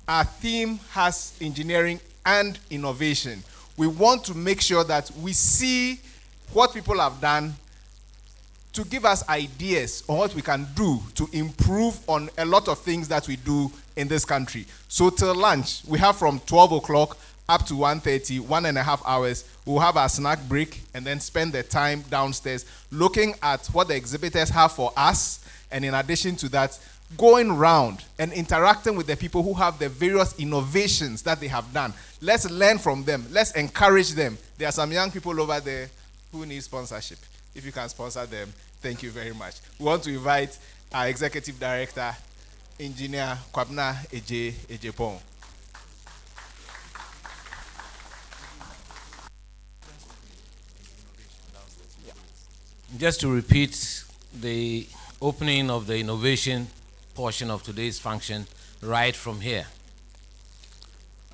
our theme has engineering and innovation. We want to make sure that we see what people have done to give us ideas on what we can do to improve on a lot of things that we do in this country. So till lunch, we have from 12 o'clock up to 1:30, 1.5 hours. We'll have our snack break and then spend the time downstairs looking at what the exhibitors have for us. And in addition to that, going round and interacting with the people who have the various innovations that they have done. Let's learn from them. Let's encourage them. There are some young people over there who need sponsorship. If you can sponsor them, thank you very much. We want to invite our Executive Director, Engineer Kwabna Ejepong. Just to repeat the opening of the innovation portion of today's function right from here.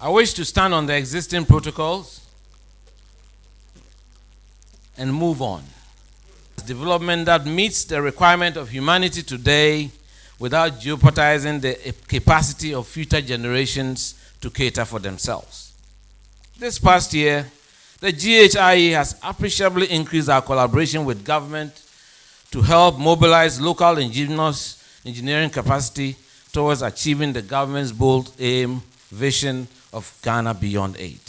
I wish to stand on the existing protocols and move on. Development that meets the requirement of humanity today without jeopardizing the capacity of future generations to cater for themselves. This past year, the GHIE has appreciably increased our collaboration with government to help mobilize local engineering capacity towards achieving the government's bold aim, vision of Ghana Beyond Aid.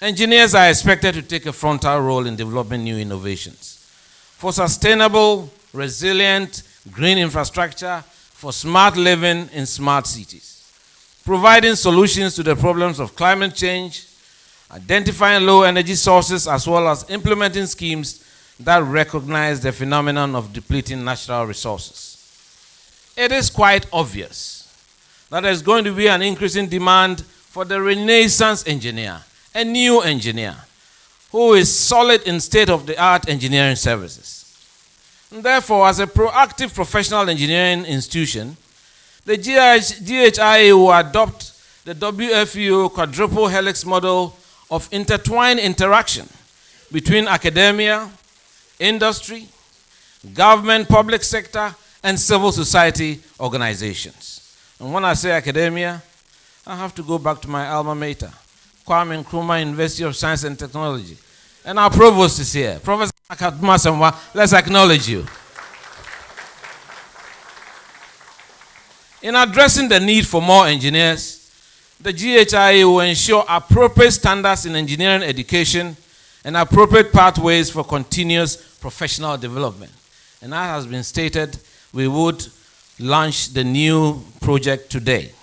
Engineers are expected to take a frontal role in developing new innovations for sustainable, resilient, green infrastructure, for smart living in smart cities, providing solutions to the problems of climate change, identifying low energy sources, as well as implementing schemes that recognize the phenomenon of depleting natural resources. It is quite obvious that there's going to be an increasing demand for the Renaissance engineer, a new engineer, who is solid in state-of-the-art engineering services. And therefore, as a proactive professional engineering institution, the GHIE will adopt the WFEO quadruple helix model of intertwined interaction between academia, industry, government, public sector, and civil society organizations. And when I say academia, I have to go back to my alma mater, Kwame Nkrumah University of Science and Technology. And our provost is here. Professor Akatuma Semwa, let's acknowledge you. In addressing the need for more engineers, the GHIE will ensure appropriate standards in engineering education and appropriate pathways for continuous professional development. And as has been stated, we would launch the new project today.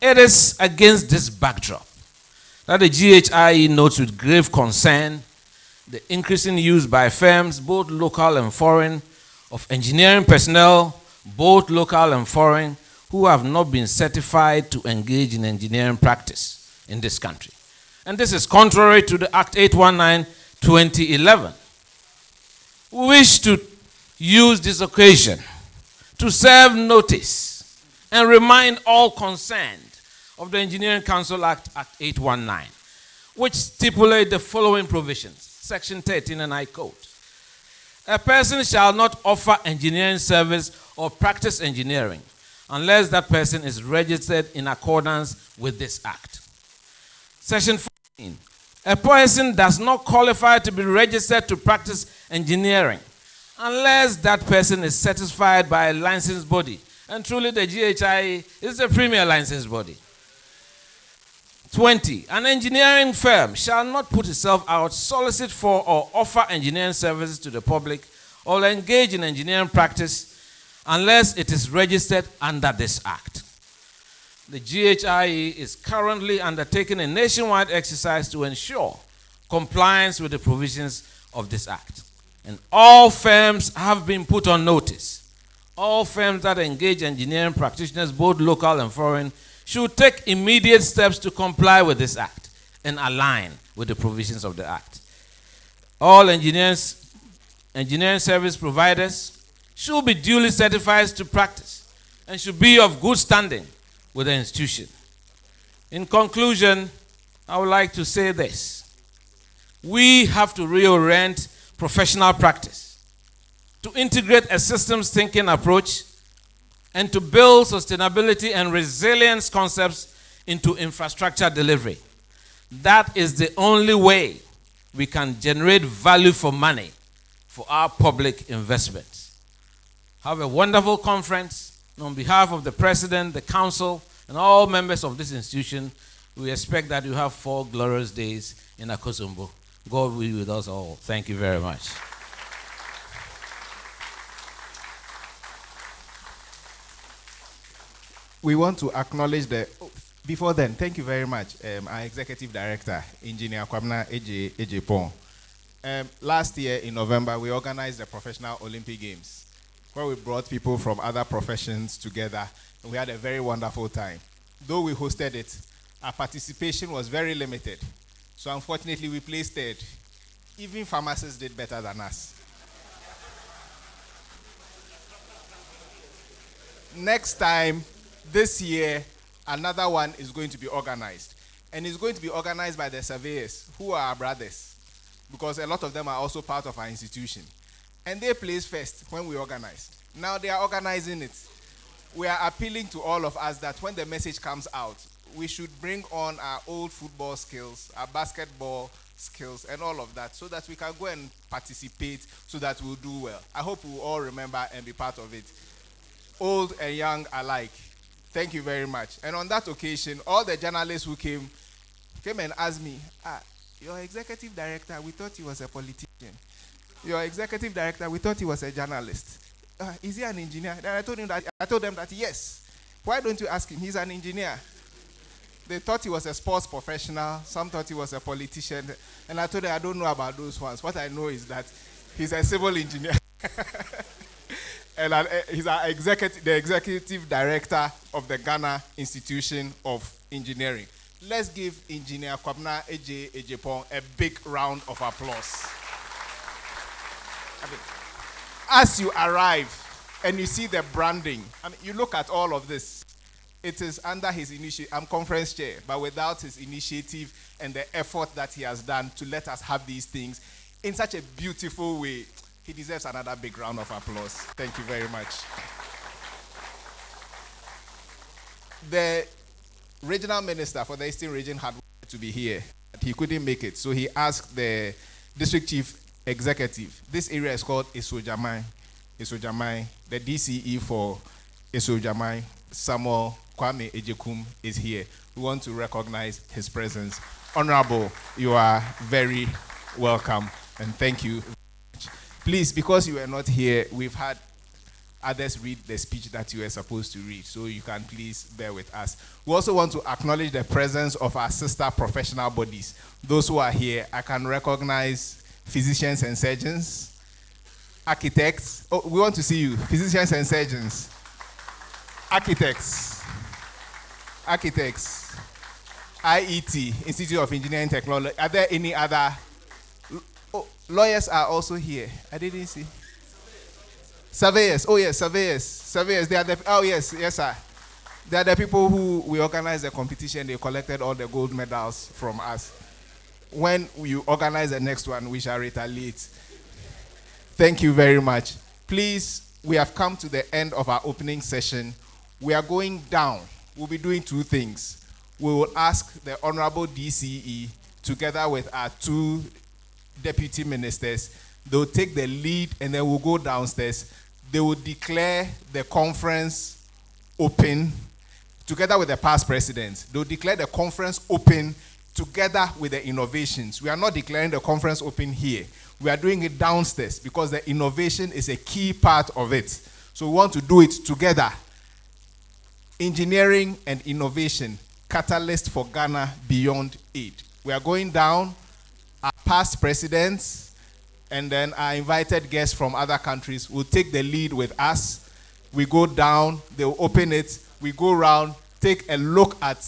It is against this backdrop that the GHIE notes with grave concern the increasing use by firms, both local and foreign, of engineering personnel, both local and foreign, who have not been certified to engage in engineering practice in this country. And this is contrary to the Act 819/2011. We wish to use this occasion to serve notice and remind all concerned of the Engineering Council Act, Act 819, which stipulate the following provisions. Section 13, and I quote, "A person shall not offer engineering service or practice engineering unless that person is registered in accordance with this act." Section 14, "A person does not qualify to be registered to practice engineering unless that person is certified by a licensed body." And truly the GHIE is the premier licensed body. 20, "An engineering firm shall not put itself out, solicit for, or offer engineering services to the public or engage in engineering practice unless it is registered under this act." The GHIE is currently undertaking a nationwide exercise to ensure compliance with the provisions of this act. And all firms have been put on notice. All firms that engage engineering practitioners, both local and foreign, should take immediate steps to comply with this act and align with the provisions of the act. All engineering service providers should be duly certified to practice and should be of good standing with the institution. In conclusion, I would like to say this. We have to reorient professional practice to integrate a systems thinking approach and to build sustainability and resilience concepts into infrastructure delivery. That is the only way we can generate value for money for our public investments. Have a wonderful conference. On behalf of the President, the Council, and all members of this institution, we expect that you have 4 glorious days in Akosombo. God will be with us all. Thank you very much. We want to acknowledge before then, thank you very much, our Executive Director, Engineer Kwabena Ejepong. Last year in November, we organized the Professional Olympic Games, where we brought people from other professions together, and we had a very wonderful time. Though we hosted it, our participation was very limited. So unfortunately, we placed third. Even pharmacists did better than us. Next time, this year, another one is going to be organized. And it's going to be organized by the surveyors, who are our brothers, because a lot of them are also part of our institution. And they placed first when we organized. Now they are organizing it. We are appealing to all of us that when the message comes out, we should bring on our old football skills, our basketball skills, and all of that, so that we can go and participate, so that we'll do well. I hope we'll all remember and be part of it. Old and young alike. Thank you very much. And on that occasion, all the journalists who came and asked me, your executive director, we thought he was a politician. Your executive director, we thought he was a journalist. Is he an engineer? Then I told them that yes. Why don't you ask him? He's an engineer. They thought he was a sports professional. Some thought he was a politician. And I told them I don't know about those ones. What I know is that he's a civil engineer. And he's the executive director of the Ghana Institution of Engineering. Let's give Engineer Kwabena Ejepong a big round of applause. As you arrive and you see the branding, you look at all of this. It is under his initiative. I'm conference chair, but without his initiative and the effort that he has done to let us have these things in such a beautiful way, he deserves another big round of applause. Thank you very much. The regional minister for the Eastern region had wanted to be here, but he couldn't make it. So he asked the district chief executive. This area is called Esojamai. Esojamai. The DCE for Esojamai, Samuel Kwame Ejekum, is here. We want to recognize his presence. Honorable, you are very welcome, and thank you. Please, because you were not here, we've had others read the speech that you were supposed to read, so you can please bear with us. We also want to acknowledge the presence of our sister professional bodies. Those who are here, I can recognize physicians and surgeons, architects. Oh, we want to see you. Physicians and surgeons, architects, IET, Institute of Engineering Technology. Are there any other? Lawyers are also here. I didn't see. Surveyors. Oh, yes, surveyors. Surveyors. They are the, oh, yes, sir. They are the people who we organized the competition. They collected all the gold medals from us. When we organize the next one, we shall retaliate. Thank you very much. Please, we have come to the end of our opening session. We are going down. We'll be doing 2 things. We will ask the Honorable DCE, together with our 2 deputy ministers, they'll take the lead and then we'll go downstairs. They will declare the conference open together with the past presidents. They'll declare the conference open together with the innovations. We are not declaring the conference open here. We are doing it downstairs because the innovation is a key part of it. So we want to do it together. Engineering and innovation, catalyst for Ghana beyond aid. We are going down. Our past presidents and then our invited guests from other countries will take the lead with us. We go down, they'll open it, we go around, take a look at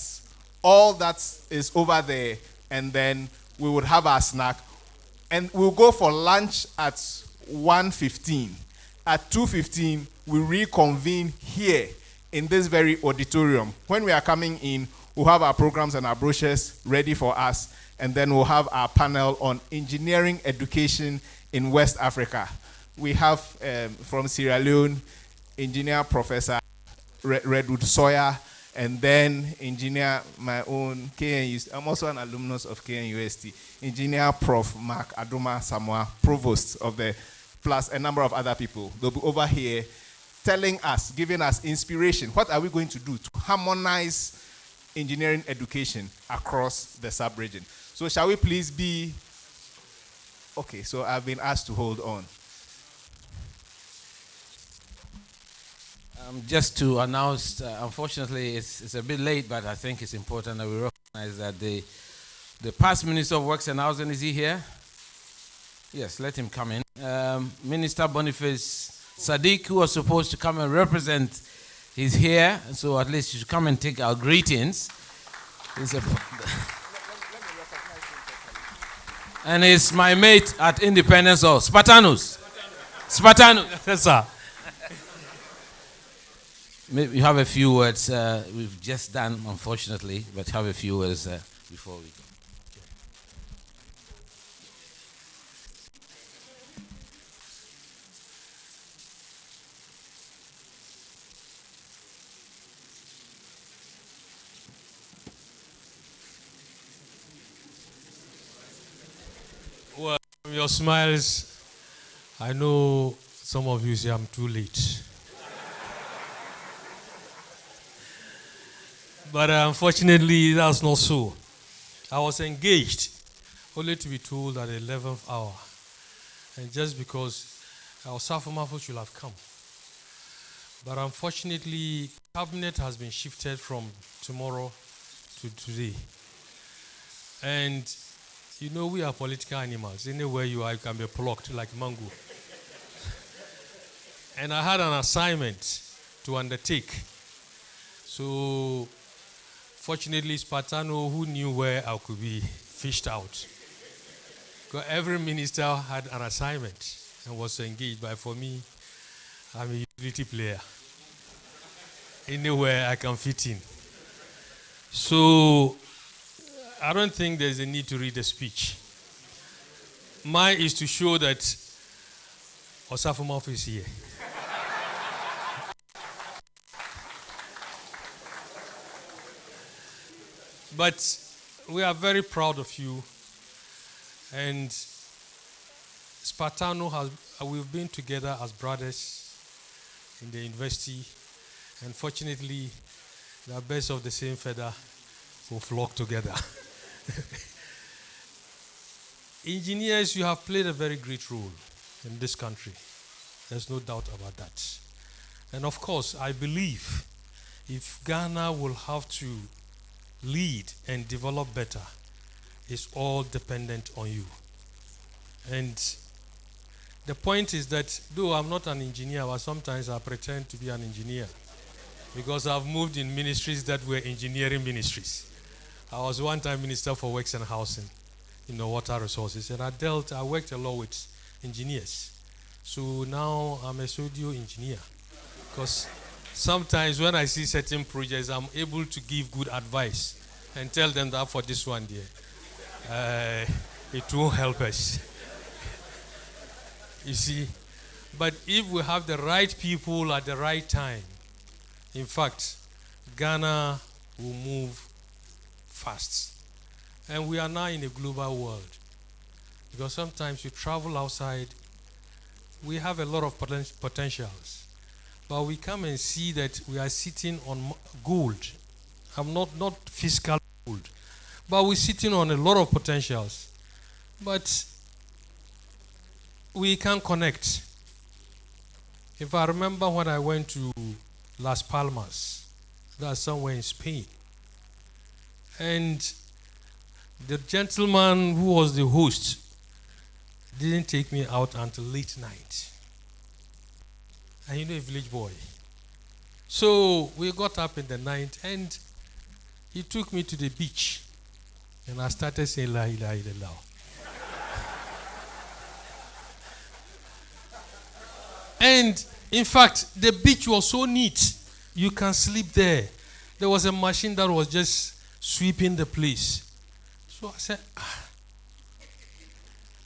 all that is over there, and then we would have our snack. And we'll go for lunch at 1:15. At 2:15, we reconvene here in this very auditorium. When we are coming in, we'll have our programs and our brochures ready for us. And then we'll have our panel on engineering education in West Africa. We have from Sierra Leone, Engineer Professor Redwood Sawyer, and then engineer my own KNUST. I'm also an alumnus of KNUST. Engineer Prof. Mark Adoma Samoa, provost of the, plus a number of other people. They'll be over here telling us, giving us inspiration. What are we going to do to harmonize engineering education across the sub-region? So shall we please be... Okay, so I've been asked to hold on. Just to announce, unfortunately, it's a bit late, but I think it's important that we recognize that the past Minister of Works and Housing, is he here? Yes, let him come in. Minister Boniface Sadiq, who was supposed to come and represent, he's here, so at least you should come and take our greetings. And he's my mate at Independence Hall, Spartanus. Spartanus. Yes, sir. Maybe you have a few words. We've just done, unfortunately, but have a few words before we go. Well, from your smiles, I know some of you say I'm too late. But unfortunately, that's not so. I was engaged, only to be told at the 11th hour. And just because our Safamafo should have come. But unfortunately, cabinet has been shifted from tomorrow to today. And you know we are political animals. Anywhere you are, you can be plucked like mango. And I had an assignment to undertake. So fortunately, Spartano, who knew where I could be fished out. Because every minister had an assignment and was engaged. But for me, I'm a utility player. Anywhere I can fit in. So I don't think there's a need to read the speech. Mine is to show that Osafo is here. But we are very proud of you. And Spartano we've been together as brothers in the university. And fortunately, the birds of the same feather will flock together. Engineers, you have played a very great role in this country. There's no doubt about that. And of course, I believe if Ghana will have to lead and develop better, it's all dependent on you. And the point is that though I'm not an engineer, but sometimes I pretend to be an engineer because I've moved in ministries that were engineering ministries. I was one time Minister for Works and Housing, water resources, and I worked a lot with engineers. So now I'm a studio engineer because sometimes when I see certain projects, I'm able to give good advice and tell them that for this one, dear, it won't help us. You see, but if we have the right people at the right time, in fact, Ghana will move fast. And we are now in a global world. Because sometimes you travel outside, we have a lot of potentials. But we come and see that we are sitting on gold. I'm not fiscal gold. But we're sitting on a lot of potentials. But we can't connect. If I remember when I went to Las Palmas, that's somewhere in Spain. And the gentleman who was the host didn't take me out until late night. And a village boy. So we got up in the night and he took me to the beach. And I started saying, La ilaha illallah. And in fact, the beach was so neat. You can sleep there. There was a machine that was just sweeping the place. So I said,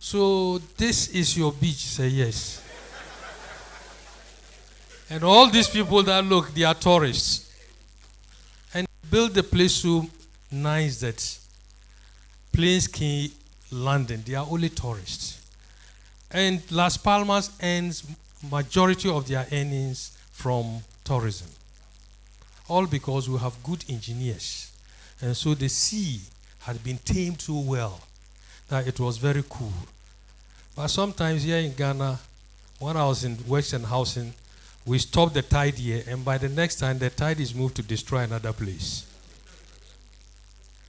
So this is your beach? He said, yes. And all these people that look, they are tourists. And build the place so nice that planes can land in. They are only tourists. And Las Palmas earns majority of their earnings from tourism. All because we have good engineers. And so the sea had been tamed too well that it was very cool. But sometimes here in Ghana, when I was in Western Housing, we stopped the tide here, and by the next time, the tide is moved to destroy another place.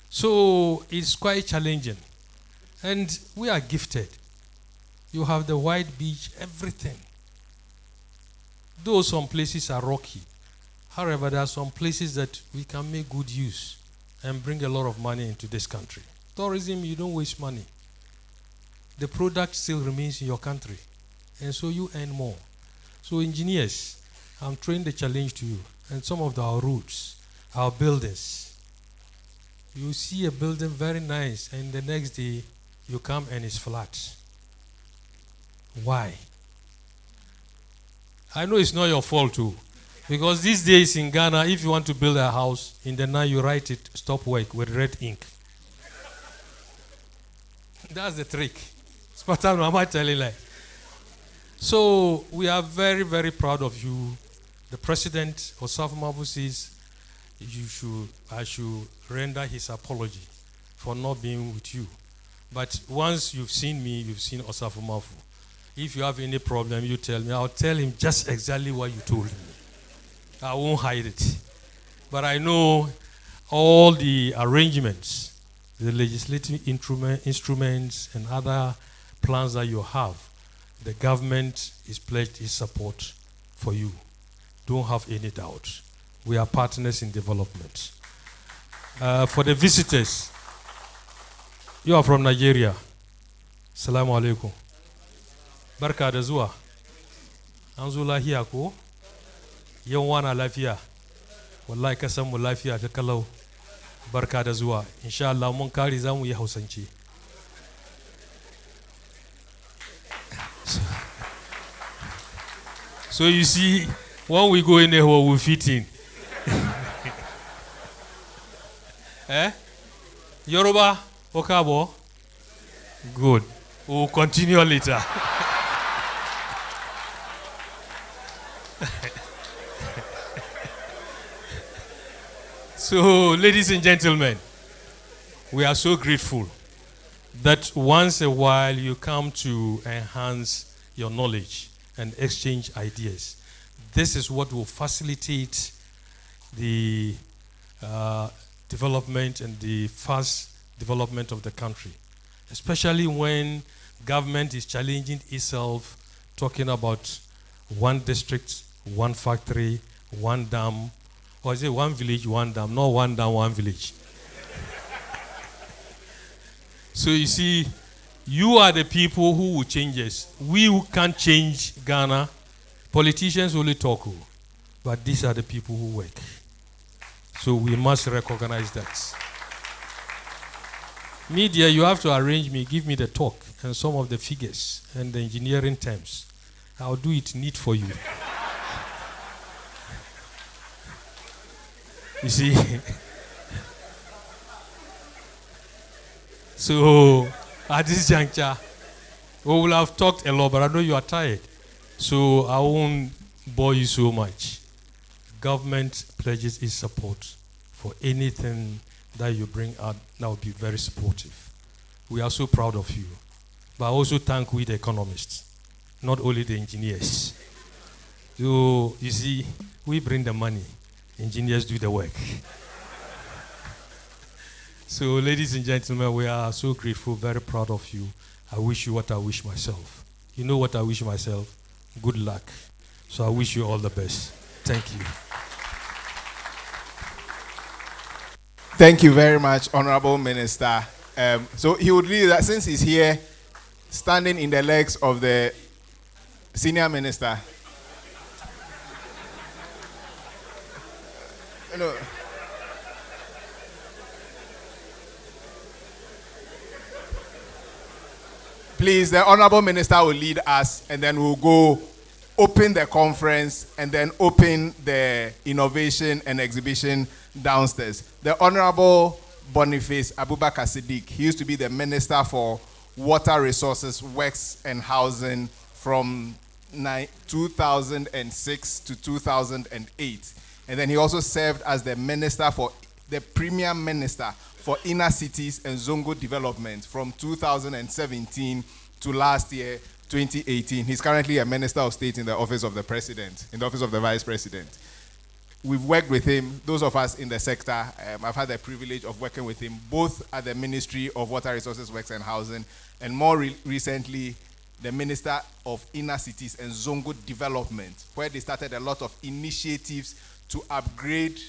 So it's quite challenging. And we are gifted. You have the white beach, everything. Though some places are rocky, however, there are some places that we can make good use and bring a lot of money into this country. Tourism, you don't waste money. The product still remains in your country, and so you earn more. So engineers, I'm throwing the challenge to you, and some of our roads, our buildings. You see a building very nice, and the next day you come and it's flat. Why? I know it's not your fault too, because these days in Ghana, if you want to build a house, in the night you write it, stop work, with red ink. That's the trick. Spartano, am I telling you? So we are very, very proud of you. The president, Osafo Mafu, says I should render his apology for not being with you. But once you've seen me, you've seen Osafo Mafu. If you have any problem, you tell me. I'll tell him just exactly what you told me. I won't hide it. But I know all the arrangements, the legislative instruments, and other plans that you have, the government is pledged its support for you. Don't have any doubt. We are partners in development. For the visitors, you are from Nigeria. Assalamu alaikum. Barka da zuwa. An zo lafiya ko? Yan wana lafiya. Wallahi ka san mu lafiya ta kalau. Barka da zuwa. Insha Allah mun kare za mu yi Hausance. So you see, when we go in there, we fit in. Yoruba, Okabo? Good. We'll continue later. So, ladies and gentlemen, we are so grateful that once a while you come to enhance your knowledge and exchange ideas. This is what will facilitate the development and the fast development of the country, especially when government is challenging itself, talking about one district, one factory, one dam, or is it one village, one dam? Not one dam, one village. So you see, you are the people who will change us. We who can't change Ghana. Politicians only talk, but these are the people who work. So we must recognize that. Media, you have to arrange me, give me the talk and some of the figures and the engineering terms. I'll do it neat for you. You see? So, at this juncture, we will have talked a lot, but I know you are tired. So, I won't bore you so much. Government pledges its support for anything that you bring out that will be very supportive. We are so proud of you. But I also thank we the economists, not only the engineers. So, you see, we bring the money. Engineers do the work. So, ladies and gentlemen, we are so grateful, very proud of you. I wish you what I wish myself. You know what I wish myself? Good luck. So I wish you all the best. Thank you. Thank you very much, Honorable Minister. So he would leave that since he's here, standing in the legs of the Senior Minister. Please, the Honorable Minister will lead us, and then we'll go open the conference, and then open the innovation and exhibition downstairs. The Honorable Boniface Abubakar Siddiq, he used to be the Minister for Water Resources, Works and Housing from 2006 to 2008. And then he also served as the Premier Minister for Inner Cities and Zongo Development from 2017 to last year, 2018. He's currently a Minister of State in the Office of the President, in the Office of the Vice President. We've worked with him, those of us in the sector. I've had the privilege of working with him both at the Ministry of Water Resources, Works and Housing, and more recently, the Minister of Inner Cities and Zongo Development, where they started a lot of initiatives to upgrade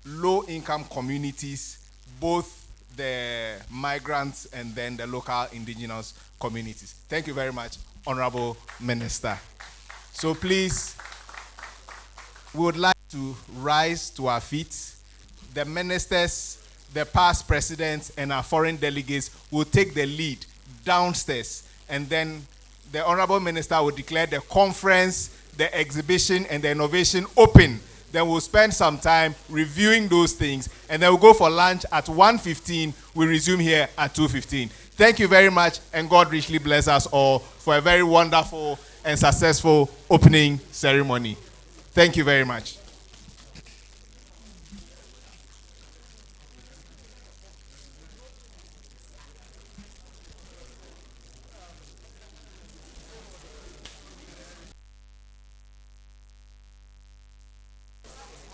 low-income communities, both the migrants and then the local indigenous communities. Thank you very much, Honorable Minister. So please, we would like to rise to our feet. The ministers, the past presidents, and our foreign delegates will take the lead downstairs, and then the Honorable Minister will declare the conference, the exhibition, and the innovation open. Then we'll spend some time reviewing those things, and then we'll go for lunch at 1:15. We resume here at 2:15. Thank you very much, and God richly bless us all for a very wonderful and successful opening ceremony. Thank you very much.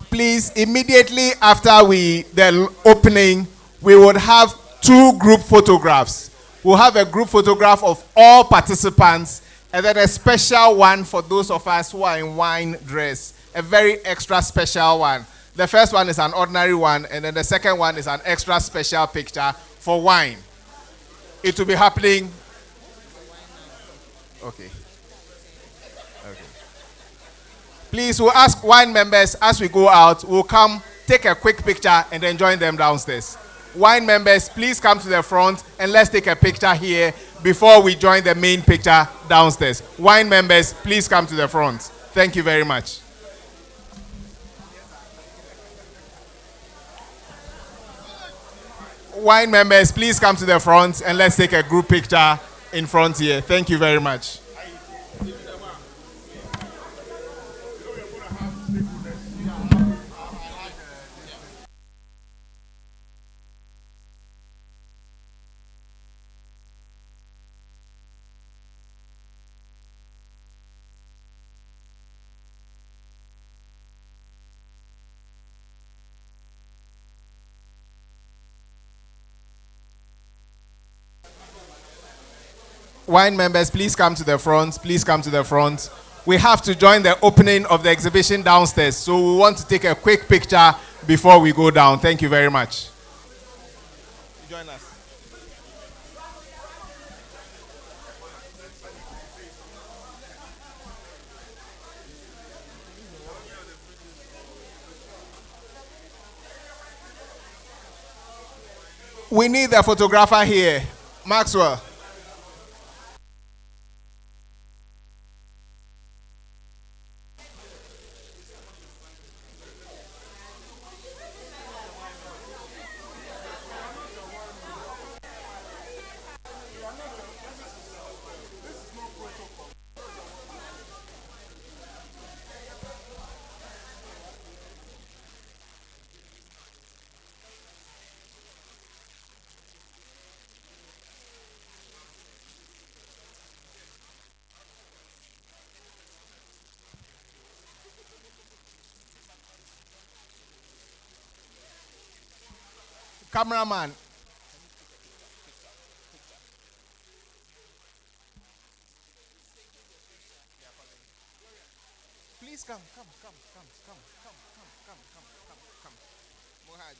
Please, immediately after the opening, we would have 2 group photographs. We'll have a group photograph of all participants, and then a special one for those of us who are in wine dress, a very extra special one. The first one is an ordinary one, and then the second one is an extra special picture for wine. It will be happening. Okay. Please, we'll ask wine members as we go out, we'll come, take a quick picture, and then join them downstairs. Wine members, please come to the front, and let's take a picture here before we join the main picture downstairs. Wine members, please come to the front. Thank you very much. Wine members, please come to the front, and let's take a group picture in front here. Thank you very much. Wine members, please come to the front. Please come to the front. We have to join the opening of the exhibition downstairs, so we want to take a quick picture before we go down. Thank you very much. Join us. We need the photographer here. Maxwell. Cameraman. Please come. Mohaj.